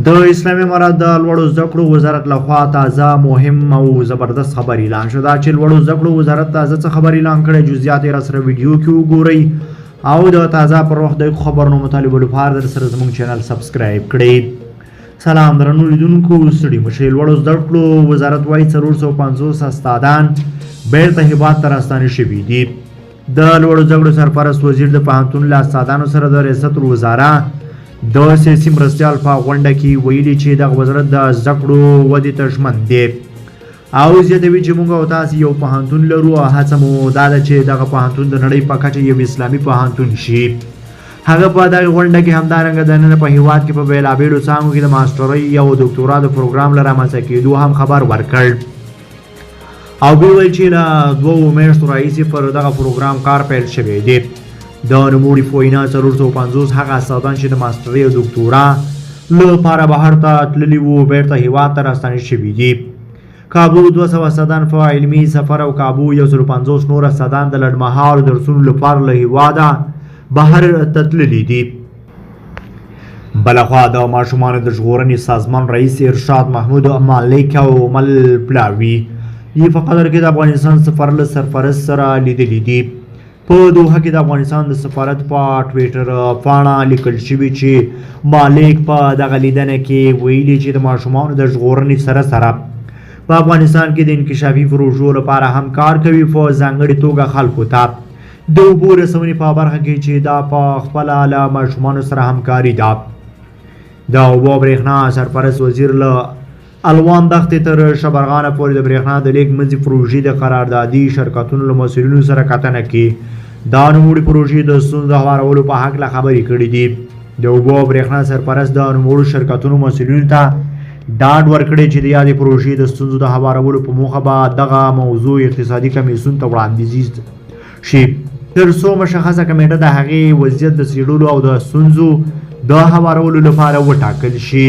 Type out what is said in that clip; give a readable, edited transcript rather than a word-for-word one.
د اسلامي امارات د لوړو زده کړو وزارت لخوا تازه مهم او زبردست خبر اعلان شو دا چې لوړو زده کړو وزارت تازه څه خبر اعلان کړی جزئیات یې راسره ویډیو کې وګورئ او د تازه پر وخت د خبرونو مطالبه لپاره در سره زموږ چینل سبسکرایب کړئ. سلام درنو لیدونکو ستړي مشئ. لوړو زده کړو وزارت وایي 450 استادان بیرته هیواد ته راستانه شوي دي. د لوړو زده کړو سرپرست وزیر د پوهنتون له استادانو سره د ریاست الوزرا د سیاسي مرستیال په غونډه کې ویلي چې دغه وزارت د زده کړو ودې ته ژمن دی او زیاتوي چې موږ او تاسو یو پوهنتون لرو او هڅه مو دا ده چې دغه پوهنتون د نړۍ په کچه یو اسلامي پوهنتون شي. هغه په دغه غونډه کې همدارنګه د نن په هیواد کې په بیلابیلو څانګو کې د ماسټرۍ او دکتورا د پروګرام له رامنځته کېدو هم خبر ورکړ او بیا ویل چې له 2 میاشتو راهیسې پر دغه پروګرام کار پیل شوی دی. د نوموړي په وینا 450 هغه استادان چې د ماسټرۍ او دکتورا لپاره بهر ته تللي وو بیرته هیواد ته راستانه شوي دي. کابو 200 استادان په علمي سفر او کابو 150 نور استادان د لنډمهالو درسونو لپاره له هیواده بهر ته تللي دي. بلخوا د ماشومانو د ژغورنې سازمان رئیس ارشاد محمود مالک او مل پلاوي یې په قطر کې د افغانستان سفر له سرپرست سره لیدلي دي. په دوحه کې د افغانستان د سفارت په ټویټر پاڼه لیکل شوي چې مالک په دغه لیدنه کې ویلي چې د ماشومانو د ژغورنې سره سره په افغانستان کې د انکشافي پروژو لپاره هم کار کوي په ځانګړې توګه خلکو ته د اوبو رسونې په برخه کې چې دا په خپله له ماشومانو سره همکاري ده. د اوبو برېښنا سرپرست وزیر له الوان دښتې تر شبرغانه پورې د برېښنا د لیږد منځي پروژې د قراردادي شرکتونو له مسؤلینو سره کتنه کې دا نوموړي پروژې د ستونزو د هوارولو په هکله خبرې کړې دي. د اوبو برېښنا سرپرست د نوموړو شرکتونو مسؤلینو ته ډاډ ورکړی چې د یادې پروژې د ستونزو د هوارولو په موخه به دغه موضوع اقتصادي کمیسیون ته وړاندیز شي تر څو مشخصه کمیټه د هغې وضعیت د څېړلو او د ستونزو د هوارولو لپاره وټاکل شي.